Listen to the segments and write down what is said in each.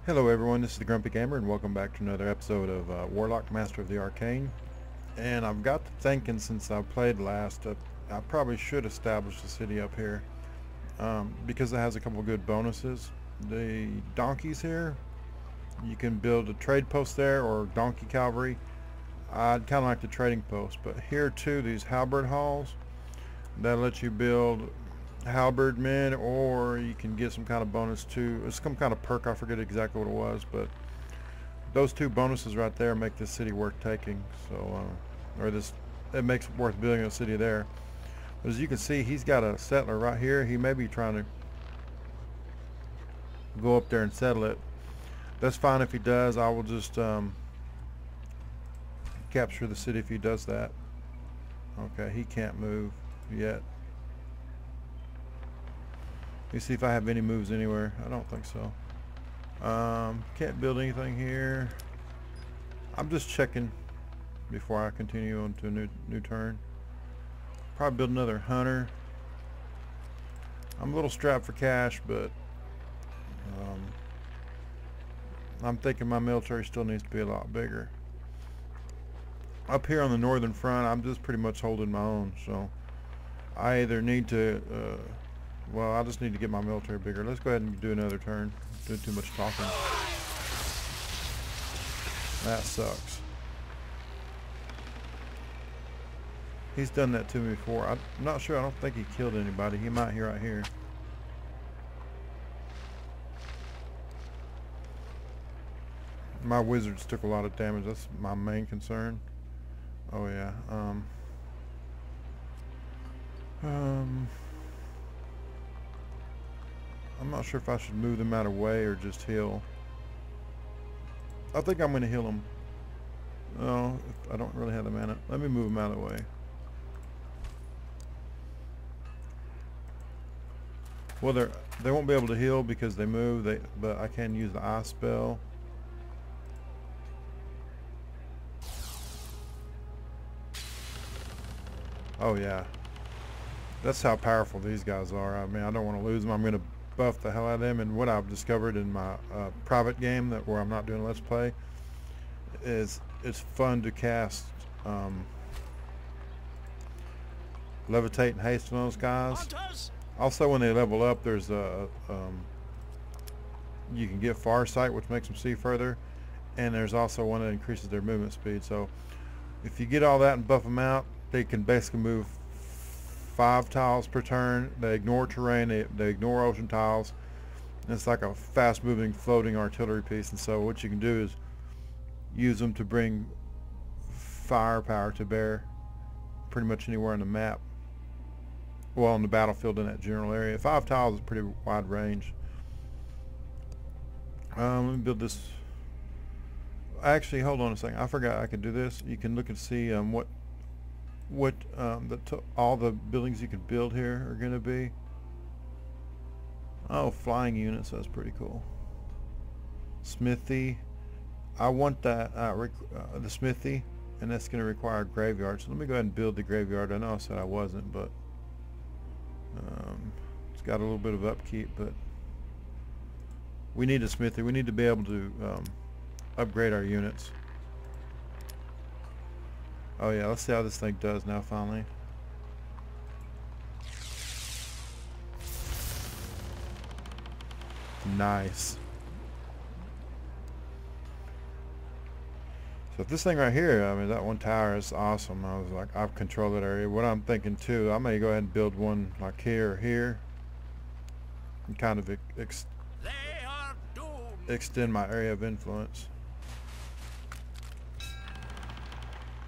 Hello everyone, this is the Grumpy Gamer and welcome back to another episode of Warlock, Master of the Arcane. And I've got to thinking since I played last, I probably should establish a city up here because it has a couple good bonuses. The donkeys here, you can build a trade post there or donkey cavalry. I'd kind of like the trading post, but here too, these halberd halls, that lets you build halberd men, or you can get some kind of bonus too. It's some kind of perk, I forget exactly what it was, but those two bonuses right there make this city worth taking. So it makes it worth building a city there. But as you can see, he's got a settler right here. He may be trying to go up there and settle it. That's fine if he does. I will just capture the city if he does that. Okay, he can't move yet. Let me see if I have any moves anywhere. I don't think so. Can't build anything here. I'm just checking before I continue on to a new turn. Probably build another hunter. I'm a little strapped for cash, but I'm thinking my military still needs to be a lot bigger. Up here on the northern front, I'm just pretty much holding my own, so I either need to well, I just need to get my military bigger. Let's go ahead and do another turn. Doing too much talking. That sucks. He's done that to me before. I'm not sure. I don't think he killed anybody. He might here right here. My wizards took a lot of damage. That's my main concern. Oh yeah. I'm not sure if I should move them out of the way or just heal. I think I'm going to heal them. No, I don't really have the mana. Let me move them out of the way. Well, they won't be able to heal because they move. But I can use the ice spell. Oh yeah, that's how powerful these guys are. I mean, I don't want to lose them. I'm going to buff the hell out of them. And what I've discovered in my private game where I'm not doing let's play is it's fun to cast levitate and haste on those guys. Also, when they level up, there's you can get farsight, which makes them see further, and there's also one that increases their movement speed. So if you get all that and buff them out, they can basically move 5 tiles per turn. They ignore terrain, they ignore ocean tiles. And it's like a fast moving floating artillery piece. And so what you can do is use them to bring firepower to bear pretty much anywhere on the map. Well, on the battlefield in that general area. 5 tiles is pretty wide range. Let me build this. Actually, hold on a second. I forgot I could do this. You can look and see what all the buildings you can build here are going to be. Oh, flying units, that's pretty cool. Smithy, I want that the smithy, and that's going to require a graveyard. So let me go ahead and build the graveyard. I know I said I wasn't, but it's got a little bit of upkeep, but we need a smithy. We need to be able to upgrade our units. Oh yeah, let's see how this thing does now finally. Nice. So this thing right here, I mean, that one tower is awesome. I was like, I've controlled that area. What I'm thinking too, I may go ahead and build one like here or here and kind of extend my area of influence.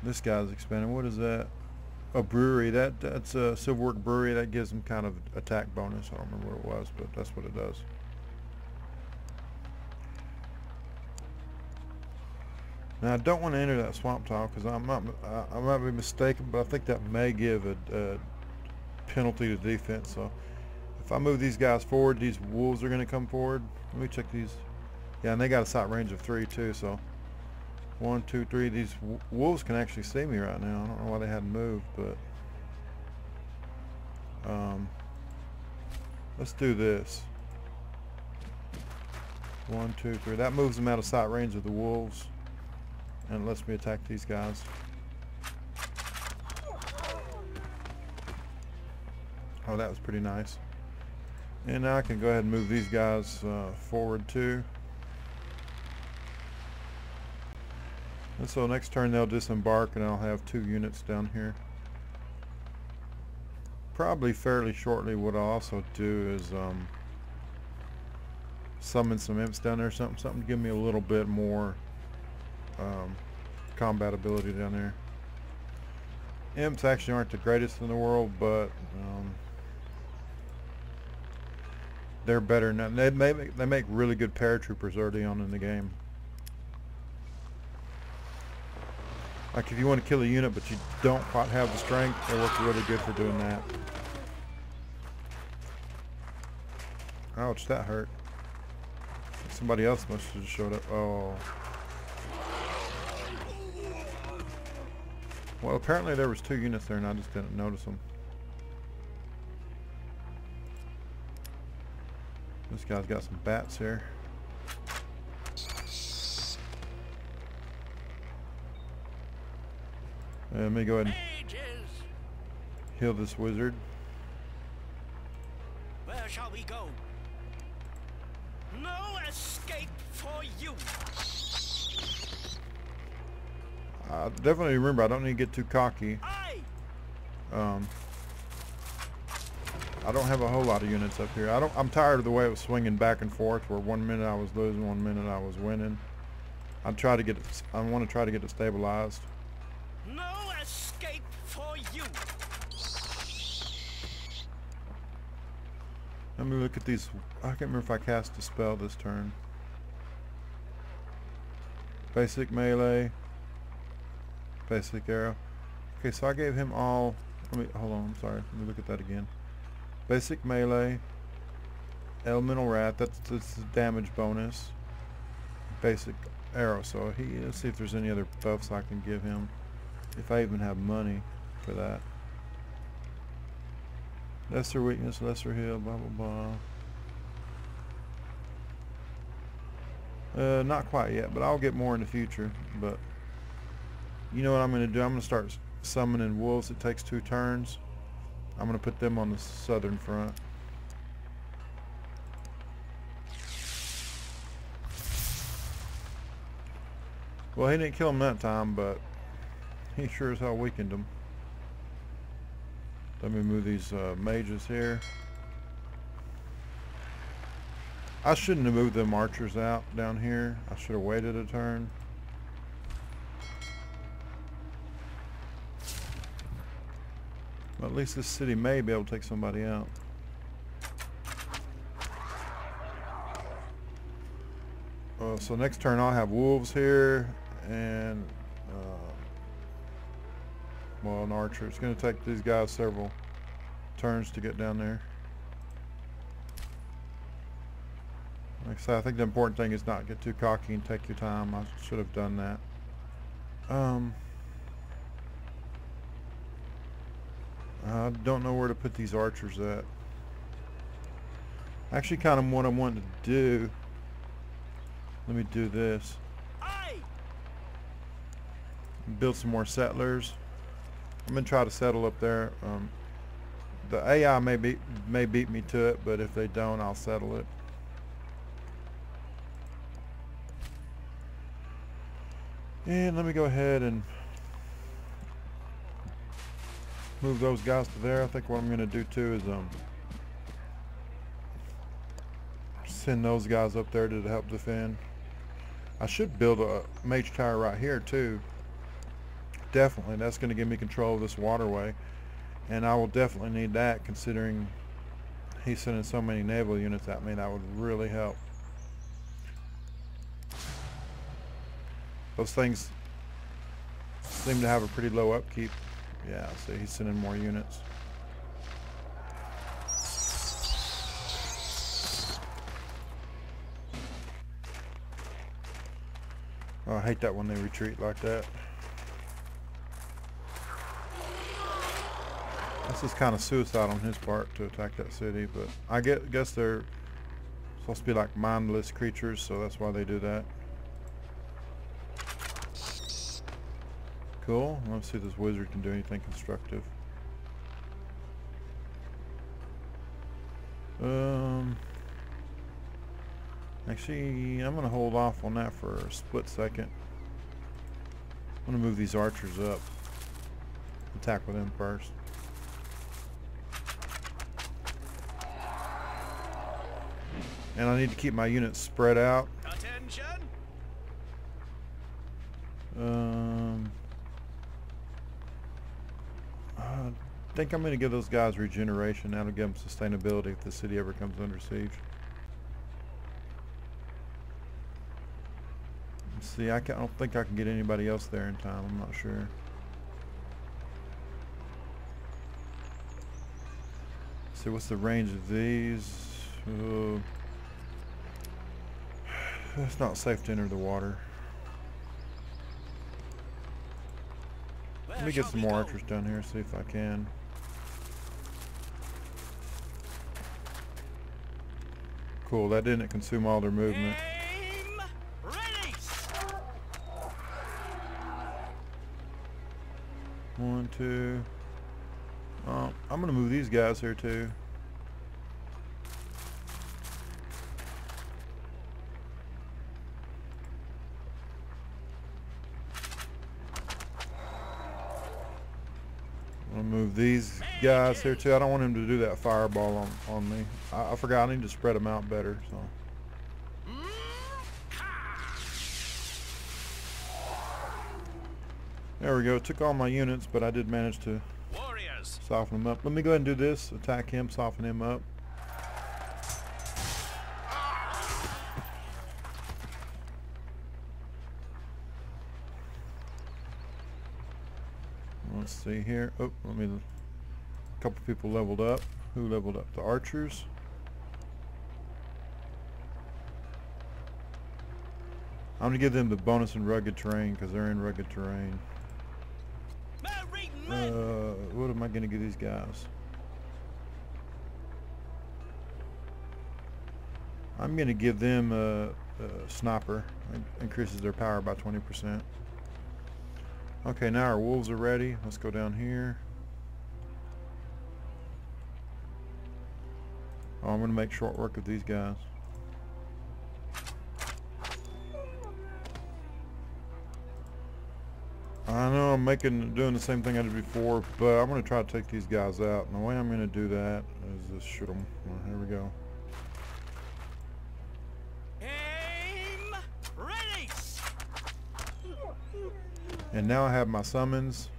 This guy's expanding. What is that? A brewery. That's a silverwork brewery. That gives them kind of attack bonus. I don't remember what it was, but that's what it does. Now I don't want to enter that swamp tile because I might be mistaken, but I think that may give a penalty to defense. So if I move these guys forward, these wolves are going to come forward. Let me check these. Yeah, and they got a sight range of 3 too. So 1, 2, 3. These wolves can actually see me right now. I don't know why they hadn't moved, but let's do this. 1, 2, 3. That moves them out of sight range of the wolves. And lets me attack these guys. Oh, that was pretty nice. And now I can go ahead and move these guys forward too. And so next turn they'll disembark and I'll have 2 units down here. Probably fairly shortly what I'll also do is summon some imps down there, something to give me a little bit more combat ability down there. Imps actually aren't the greatest in the world, but they're better than that. They make really good paratroopers early on in the game. Like if you want to kill a unit but you don't quite have the strength, they work really good for doing that. Ouch, that hurt. Somebody else must have just showed up. Oh. Well, apparently there was 2 units there and I just didn't notice them. This guy's got some bats here. Let me go ahead and heal this wizard. Where shall we go? No escape for you. Definitely remember, I don't need to get too cocky. I don't have a whole lot of units up here. I'm tired of the way it was swinging back and forth, where 1 minute I was losing, 1 minute I was winning. I want to try to get it stabilized. No escape for you. Let me look at these. I can't remember if I cast a spell this turn. Basic melee. Basic arrow. Okay, so I gave him all. Hold on. I'm sorry. Let me look at that again. Basic melee. Elemental wrath. That's the damage bonus. Basic arrow. So let's see if there's any other buffs I can give him. If I even have money for that. Lesser weakness, lesser heal, blah blah blah. Not quite yet, but I'll get more in the future. But you know what I'm going to do? I'm going to start summoning wolves. It takes 2 turns. I'm going to put them on the southern front. Well, he didn't kill him that time, but he sure as hell weakened him. Let me move these mages here. I shouldn't have moved them archers out down here. I should have waited a turn. But at least this city may be able to take somebody out. So next turn I'll have wolves here and well, an archer. It's going to take these guys several turns to get down there. Like I said, I think the important thing is not get too cocky and take your time. I should have done that. I don't know where to put these archers at. Actually, kind of what I wanted to do. Let me do this. Build some more settlers. I'm gonna try to settle up there. The AI may beat me to it, but if they don't, I'll settle it. And let me go ahead and move those guys to there. I think what I'm gonna do too is send those guys up there to help defend. I should build a mage tower right here too. Definitely, that's going to give me control of this waterway, and I will definitely need that, considering he's sending so many naval units at me. That would really help. Those things seem to have a pretty low upkeep. Yeah, see, he's sending more units. Oh, I hate that when they retreat like that. This is kind of suicide on his part to attack that city, but I guess they're Supposed to be like mindless creatures, so that's why they do that. Cool. Let's see if this wizard can do anything constructive. Actually, I'm going to hold off on that for a split second. I'm going to move these archers up. Attack with them first. And I need to keep my units spread out. Attention. I think I'm going to give those guys regeneration. That'll give them sustainability if the city ever comes under siege. Let's see, I don't think I can get anybody else there in time. I'm not sure. Let's see, what's the range of these? It's not safe to enter the water. Let me get some more archers down here, see if I can. Cool, that didn't consume all their movement. Aim. Release. 1, 2. I'm gonna move these guys here too. I'll move these guys here too. I don't want him to do that fireball on me. I forgot I need to spread them out better. So there we go. Took all my units, but I did manage to Warriors. soften them up. Let me go ahead and do this. Attack him, soften him up. Let's see here. Oh, a couple people leveled up. Who leveled up? The archers. I'm gonna give them the bonus in rugged terrain because they're in rugged terrain. What am I gonna give these guys? I'm gonna give them a sniper. It increases their power by 20%. Okay, now our wolves are ready. Let's go down here. Oh, I'm gonna make short work of these guys. I know I'm doing the same thing I did before, but I'm gonna try to take these guys out. And the way I'm gonna do that is just shoot them. Here we go. Aim. Release. And now I have my summons.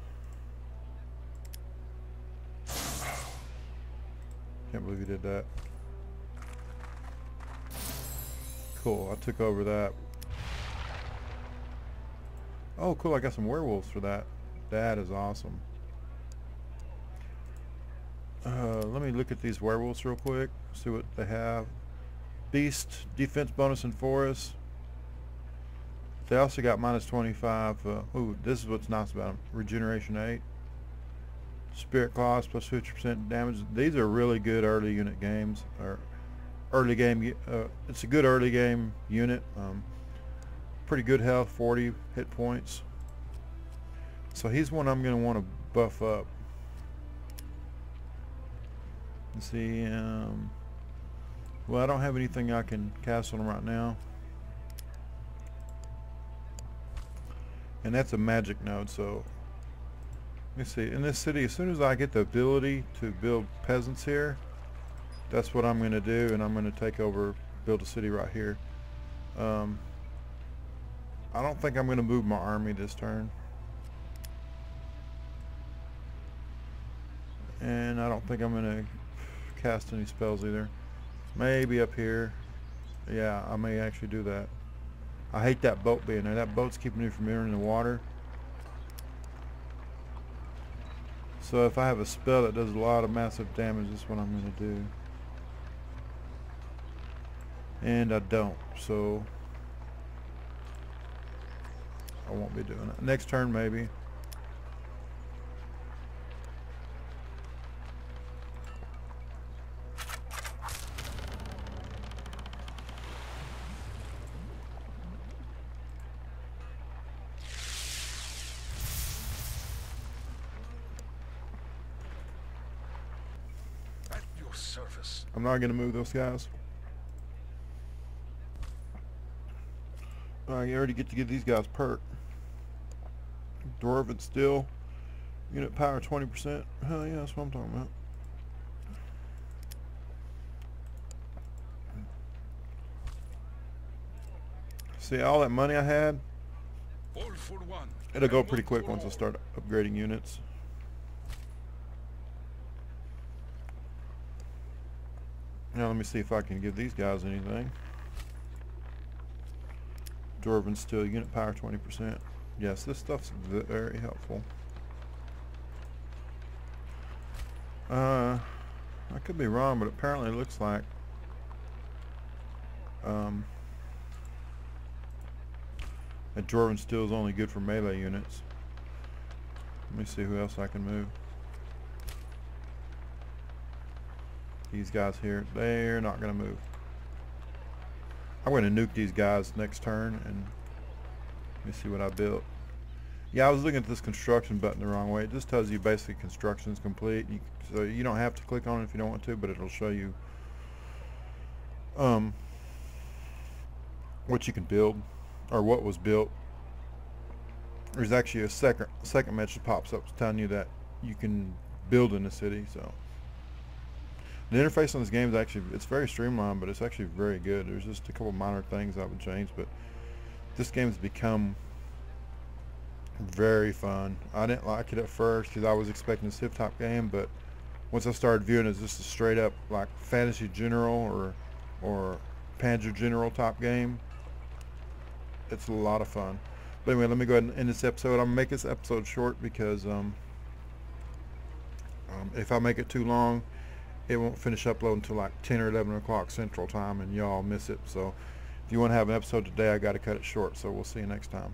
Can't believe you did that. Cool, I took over that. Oh, cool, I got some werewolves for that. That is awesome. Let me look at these werewolves real quick, see what they have. Beast, defense bonus in forest. They also got minus 25. Ooh, this is what's nice about them. Regeneration 8. Spirit claws plus 50% damage. These are really good early unit games. Or early game. It's a good early game unit. Pretty good health, 40 hit points. So he's one I'm going to want to buff up. Let's see. Well, I don't have anything I can cast on him right now. And that's a magic node, so let me see. In this city, as soon as I get the ability to build peasants here, that's what I'm going to do, and I'm going to take over, build a city right here. I don't think I'm going to move my army this turn. And I don't think I'm going to cast any spells either. Maybe up here. Yeah, I may actually do that. I hate that boat being there. That boat's keeping me from entering the water. So if I have a spell that does a lot of massive damage, that's what I'm going to do. And I don't, so I won't be doing it. Next turn maybe. surface. I'm not gonna move those guys. You already get to give these guys perk. Dwarven Steel, unit power 20%. Hell yeah, that's what I'm talking about. See, all that money I had, All for one. it'll go and pretty one quick for once I all. start upgrading units. Now let me see if I can give these guys anything. Dwarven Steel, unit power 20%. Yes, this stuff's very helpful. I could be wrong, but apparently it looks like that Dwarven Steel is only good for melee units. Let me see who else I can move. These guys here, they're not going to move. I'm going to nuke these guys next turn, and let me see what I built. Yeah, I was looking at this construction button the wrong way. It just tells you basically construction is complete. So you don't have to click on it if you don't want to, but it'll show you what you can build, or what was built. There's actually a second message that pops up telling you that you can build in the city. So the interface on this game is actually, it's very streamlined, but it's actually very good. There's just a couple minor things I would change, but this game's become very fun. I didn't like it at first because I was expecting a Civ type game, but once I started viewing it as just a straight up like fantasy general or Panzer General type game, it's a lot of fun. But anyway, let me go ahead and end this episode. I'm gonna make this episode short because if I make it too long, it won't finish uploading until like 10 or 11 o'clock Central Time, and y'all miss it. So if you want to have an episode today, I got to cut it short. So we'll see you next time.